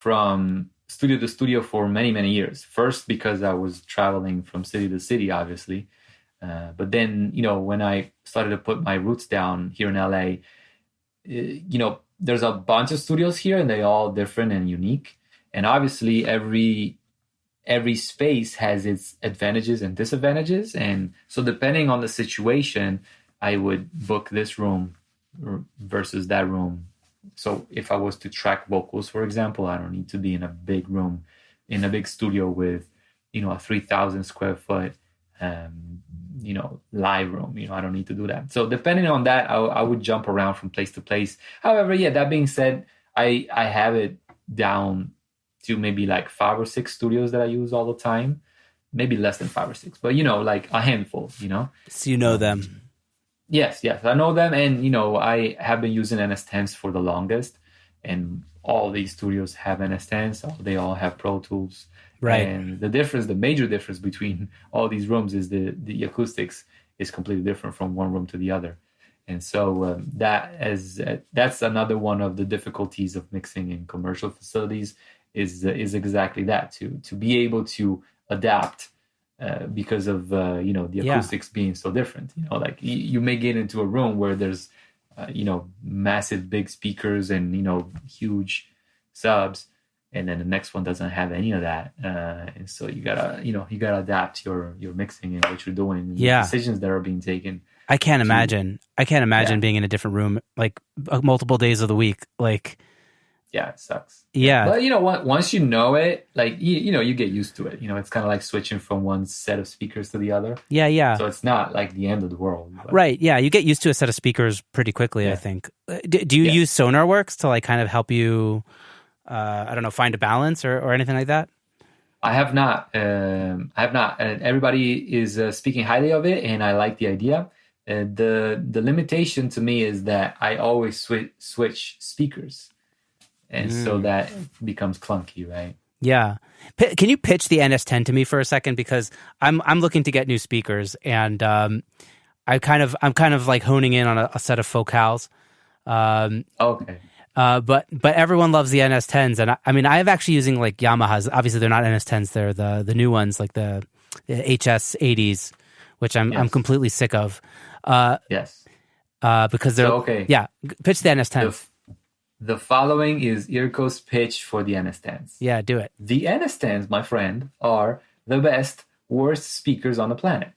from studio to studio for many, many years. First, because I was traveling from city to city, obviously. But then, when I started to put my roots down here in LA, there's a bunch of studios here and they're all different and unique. And obviously every space has its advantages and disadvantages. And so depending on the situation, I would book this room versus that room. So if I was to track vocals, for example, I don't need to be in a big room, in a big studio with, a 3,000 square foot, live room. I don't need to do that. So depending on that, I would jump around from place to place. However, that being said, I have it down to maybe like 5 or 6 studios that I use all the time. Maybe less than 5 or 6, but like a handful. So you know them. Yes, I know them, and I have been using NS10s for the longest, and all these studios have NS10s. They all have Pro Tools, right? And the major difference between all these rooms is the acoustics is completely different from one room to the other, and so that's another one of the difficulties of mixing in commercial facilities is exactly that, to be able to adapt. Because of the acoustics being so different, like you may get into a room where there's massive big speakers and huge subs, and then the next one doesn't have any of that, and so you gotta adapt your mixing and what you're doing, and the decisions that are being taken. I can't imagine being in a different room like multiple days of the week, like. Yeah, it sucks. Yeah. But once you know it, like, you get used to it. It's kind of like switching from one set of speakers to the other. Yeah. So it's not like the end of the world. But. Right. Yeah. You get used to a set of speakers pretty quickly, I think. Do you use SonarWorks to like kind of help you, find a balance or anything like that? I have not. And everybody is speaking highly of it, and I like the idea. The limitation to me is that I always switch speakers. And so that becomes clunky, right? Yeah. Can you pitch the NS10 to me for a second? Because I'm looking to get new speakers, and I'm kind of like honing in on a set of focals. Okay. But everyone loves the NS10s, and I'm actually using like Yamahas. Obviously, they're not NS10s; they're the new ones, like the HS80s, which I'm completely sick of. Yes. Because they're okay. Yeah. Pitch the NS10. The following is IRKO's pitch for the NS10s. Yeah, do it. The NS10s, my friend, are the best, worst speakers on the planet.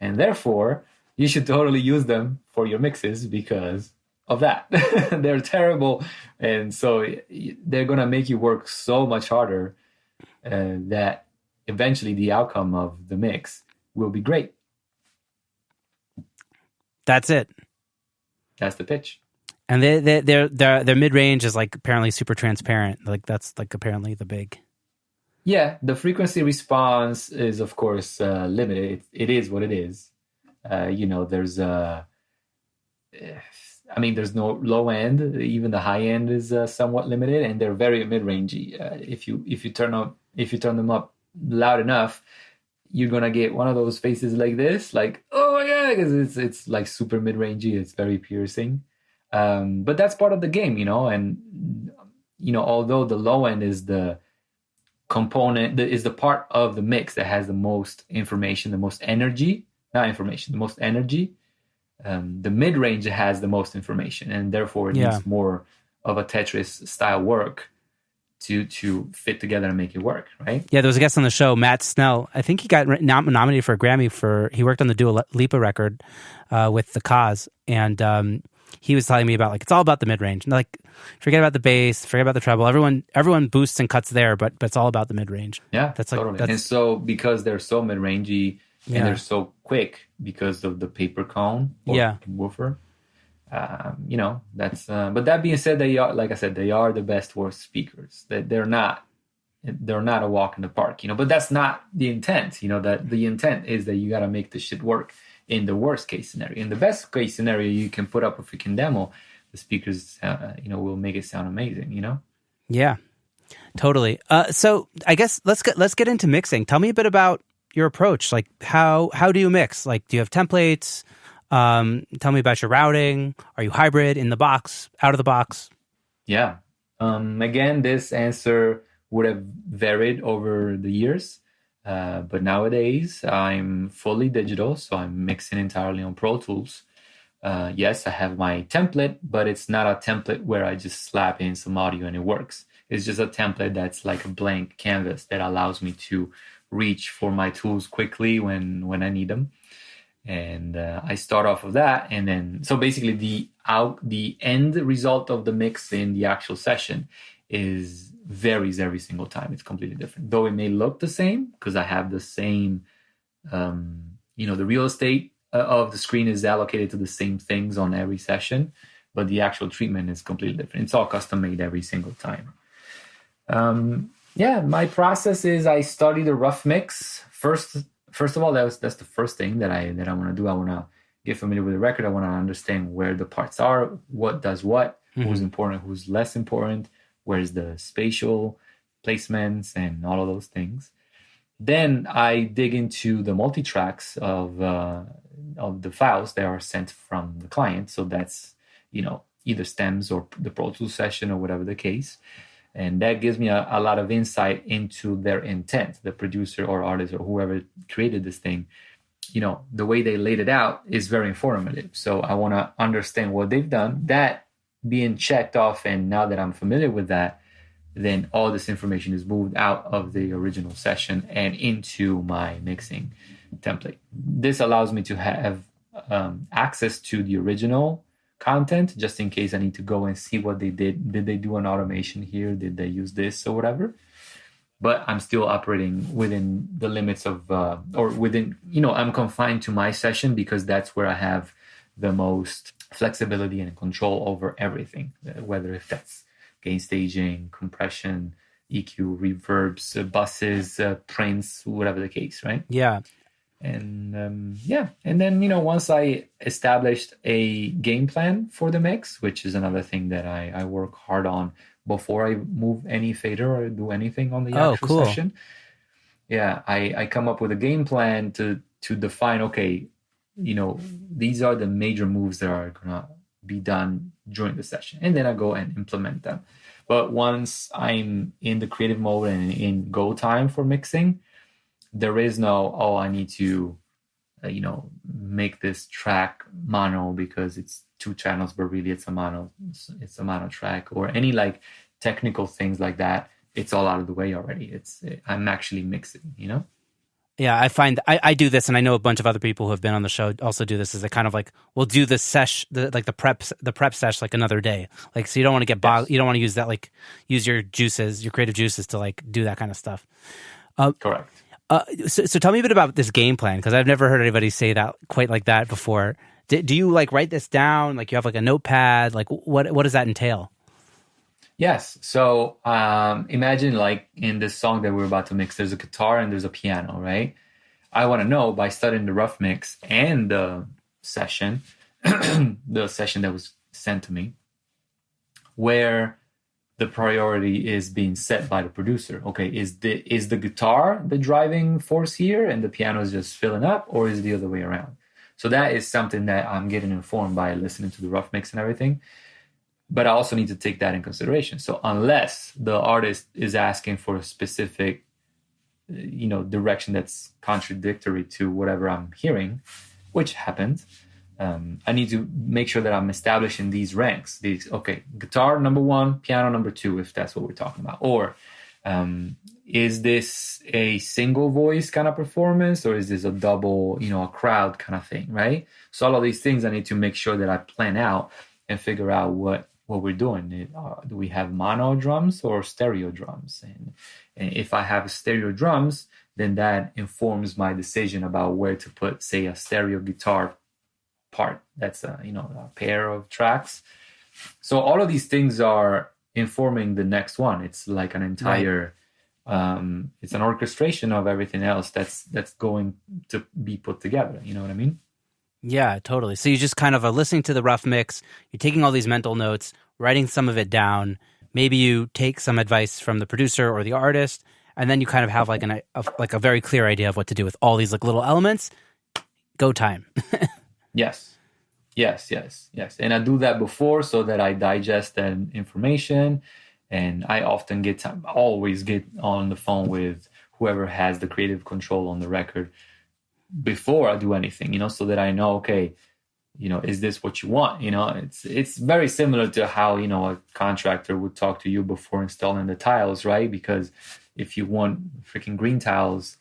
And therefore, you should totally use them for your mixes because of that. They're terrible. And so they're going to make you work so much harder that eventually the outcome of the mix will be great. That's it. That's the pitch. And their mid range is like apparently super transparent. Like that's like apparently the big. Yeah, the frequency response is of course limited. It is what it is. There's there's no low end. Even the high end is somewhat limited, and they're very mid rangey. If you turn them up loud enough, you're gonna get one of those faces like this, like oh yeah, because it's like super mid rangey. It's very piercing. But that's part of the game, and although the low end is the component, is the part of the mix that has the most information, the most energy, the most energy. The mid range has the most information, and therefore it needs more of a Tetris style work to fit together and make it work, right? Yeah, there was a guest on the show, Matt Snell. I think he got nominated for a Grammy he worked on the Dua Lipa record with the Cause, and he was telling me about like it's all about the mid range. Like forget about the bass, forget about the treble. Everyone boosts and cuts there, but it's all about the mid range. Yeah, that's like totally. And so because they're so mid rangey and they're so quick because of the paper cone woofer, that's. But that being said, they are, like I said, they are the best worst speakers. They're not a walk in the park, But that's not the intent. That the intent is that you got to make the shit work. In the worst case scenario, in the best case scenario, you can put up a freaking demo. The speakers, will make it sound amazing. Yeah, totally. So I guess let's get into mixing. Tell me a bit about your approach. Like how do you mix? Like, do you have templates? Tell me about your routing. Are you hybrid, in the box, out of the box? Yeah. Again, this answer would have varied over the years, but nowadays I'm fully digital, so I'm mixing entirely on Pro Tools. Yes, I have my template, but it's not a template where I just slap in some audio and it works. It's just a template that's like a blank canvas that allows me to reach for my tools quickly when I need them. And I start off of that, and then so basically the end result of the mix in the actual session is varies every single time. It's completely different, though it may look the same because I have the same, the real estate of the screen is allocated to the same things on every session, but the actual treatment is completely different. It's all custom made every single time. My process is I study the rough mix first. First of all, that's the first thing that I want to do. I want to get familiar with the record. I want to understand where the parts are, what does what, who's important, who's less important, where's the spatial placements, and all of those things. Then I dig into the multi-tracks of the files that are sent from the client. So that's either stems or the Pro Tools session or whatever the case. And that gives me a lot of insight into their intent, the producer or artist or whoever created this thing. The way they laid it out is very informative. So I want to understand what they've done. That being checked off, and now that I'm familiar with that, then all this information is moved out of the original session and into my mixing template. This allows me to have access to the original content, just in case I need to go and see what they did. Did they do an automation here? Did they use this or whatever? But I'm still operating within the limits of, I'm confined to my session because that's where I have the most flexibility and control over everything, whether if that's gain staging, compression, EQ, reverbs, buses, prints, whatever the case, right? Yeah. And and then once I established a game plan for the mix, which is another thing that I work hard on before I move any fader or do anything on the actual session. Yeah, I come up with a game plan to define, okay, these are the major moves that are gonna be done during the session, and then I go and implement them. But once I'm in the creative mode and in go time for mixing, there is no, I need to, make this track mono because it's 2 channels, but really it's a mono track, or any like technical things like that. It's all out of the way already. I'm actually mixing, Yeah, I find I do this, and I know a bunch of other people who have been on the show also do this. Is it kind of like we'll do the prep sesh like another day, like, so you don't want to get bogged. Yes. You don't want to use that, like use your creative juices to like do that kind of stuff. Correct. So tell me a bit about this game plan, because I've never heard anybody say that quite like that before. Do you like write this down? Like you have like a notepad? Like what does that entail? Yes. So imagine like in this song that we're about to mix, there's a guitar and there's a piano, right? I want to know by studying the rough mix and the session, the session that was sent to me, where the priority is being set by the producer. Okay, is the guitar the driving force here and the piano is just filling up, or is it the other way around? So that is something that I'm getting informed by listening to the rough mix and everything. But I also need to take that in consideration. So unless the artist is asking for a specific, direction that's contradictory to whatever I'm hearing, which happens, I need to make sure that I'm establishing these ranks. Guitar number 1, piano number 2, if that's what we're talking about. Or is this a single voice kind of performance, or is this a double, a crowd kind of thing, right? So all of these things I need to make sure that I plan out and figure out what we're doing. Do we have mono drums or stereo drums? And if I have stereo drums, then that informs my decision about where to put, say, a stereo guitar part. That's a pair of tracks. So all of these things are informing the next one. It's like an entire it's an orchestration of everything else that's going to be put together. You know what I mean? Yeah, totally. So you just kind of are listening to the rough mix, you're taking all these mental notes, writing some of it down. Maybe you take some advice from the producer or the artist, and then you kind of have like a very clear idea of what to do with all these like little elements. Go time. Yes. And I do that before so that I digest that information And I often always get on the phone with whoever has the creative control on the record before I do anything, so that I know, okay, is this what you want? It's very similar to how, a contractor would talk to you before installing the tiles, right? Because if you want freaking green tiles,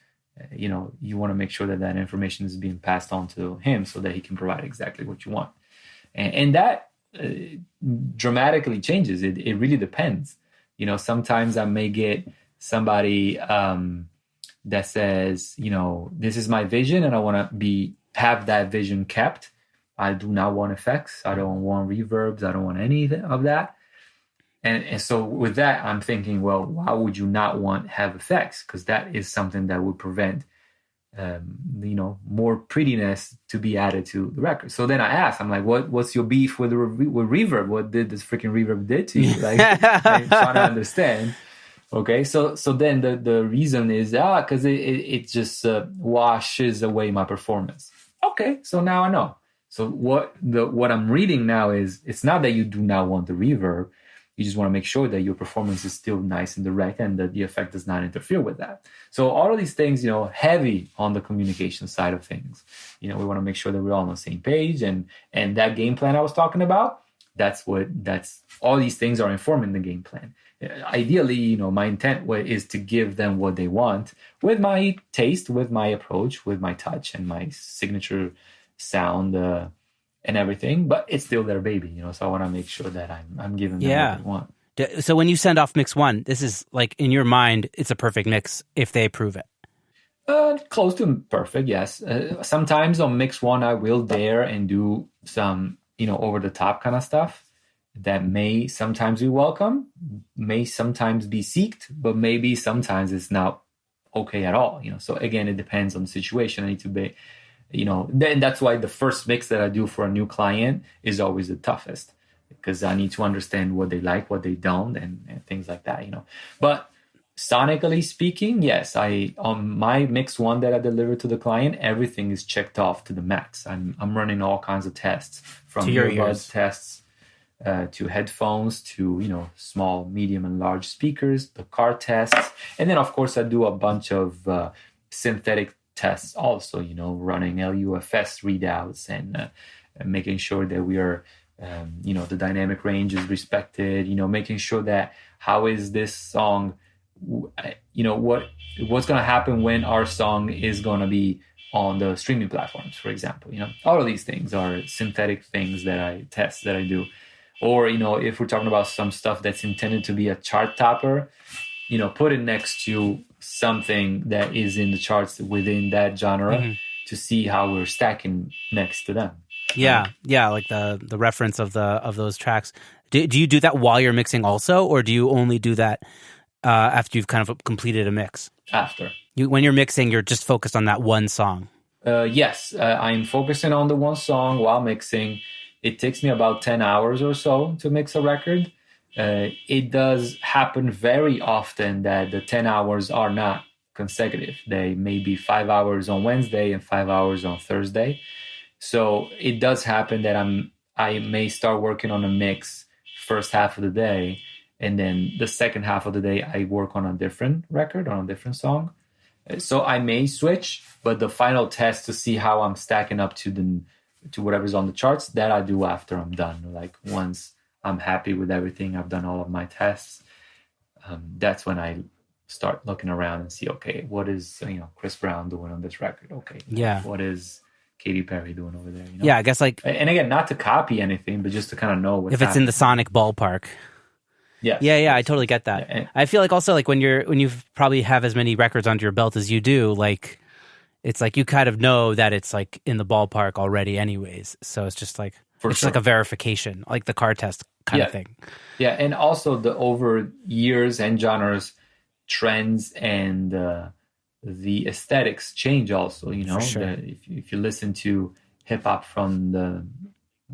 you want to make sure that information is being passed on to him so that he can provide exactly what you want. And that dramatically changes. It really depends. Sometimes I may get somebody that says, this is my vision and I want to have that vision kept. I do not want effects. I don't want reverbs. I don't want any of that. And so with that, I'm thinking, well, why would you not have effects? Because that is something that would prevent, more prettiness to be added to the record. So then I asked, I'm like, what's your beef with reverb? What did this freaking reverb did to you? Like, I'm trying to understand. Okay, so then the reason is because it just washes away my performance. Okay, so now I know. So what I'm reading now is, it's not that you do not want the reverb. You just want to make sure that your performance is still nice and direct and that the effect does not interfere with that. So all of these things, heavy on the communication side of things. We want to make sure that we're all on the same page, and that game plan I was talking about, that's all these things are informing the game plan. Ideally, my intent is to give them what they want with my taste, with my approach, with my touch and my signature sound and everything, but it's still their baby, so I want to make sure that I'm giving them what they want. So when you send off mix one, this is like, in your mind, it's a perfect mix if they approve it. Close to perfect, yes. Sometimes on mix one, I will dare and do some, over the top kind of stuff that may sometimes be welcome, may sometimes be seeked, but maybe sometimes it's not okay at all. So again, it depends on the situation. I need to be, then that's why the first mix that I do for a new client is always the toughest, because I need to understand what they like, what they don't, and things like that. But sonically speaking, yes, on my mix one that I deliver to the client, everything is checked off to the max. I'm running all kinds of tests, from earbuds tests to headphones to small, medium, and large speakers, the car tests, and then of course I do a bunch of synthetic tests also. Running LUFS readouts and making sure that we are, the dynamic range is respected. Making sure that how is this song. What's going to happen when our song is going to be on the streaming platforms, for example. All of these things are synthetic things that I test, that I do. Or, if we're talking about some stuff that's intended to be a chart topper, put it next to something that is in the charts within that genre to see how we're stacking next to them. Yeah, like the reference of those tracks. Do you do that while you're mixing also, or do you only do that after you've kind of completed a mix? After. When you're mixing, you're just focused on that one song? Yes, I'm focusing on the one song while mixing. It takes me about 10 hours or so to mix a record. It does happen very often that the 10 hours are not consecutive. They may be 5 hours on Wednesday and 5 hours on Thursday. So it does happen that I may start working on a mix first half of the day, and then the second half of the day I work on a different record, on a different song. So I may switch, but the final test to see how I'm stacking up to whatever's on the charts, that I do after I'm done. Like once I'm happy with everything, I've done all of my tests, that's when I start looking around and see, okay, what is Chris Brown doing on this record? Okay, what is Katy Perry doing over there? Yeah, I guess and again, not to copy anything, but just to kind of know what's if it's happening. in the sonic ballpark. Yes. Yeah, I totally get that. Yeah. I feel like also like when you probably have as many records under your belt as you do, like it's like you kind of know that it's like in the ballpark already anyways. So it's just like just like a verification, like the car test kind of thing. Yeah, and also the over years and genres, trends and the aesthetics change also, if you listen to hip hop from the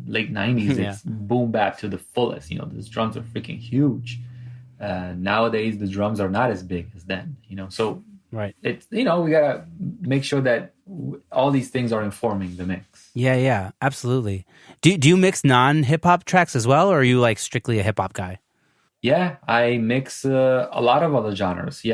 late 90s, it's boom bap to the fullest. Those drums are freaking huge. Nowadays the drums are not as big as then, so right. It's we gotta make sure that all these things are informing the mix. Yeah, absolutely. Do you mix non hip hop tracks as well, or are you like strictly a hip hop guy? Yeah, I mix a lot of other genres. Yeah.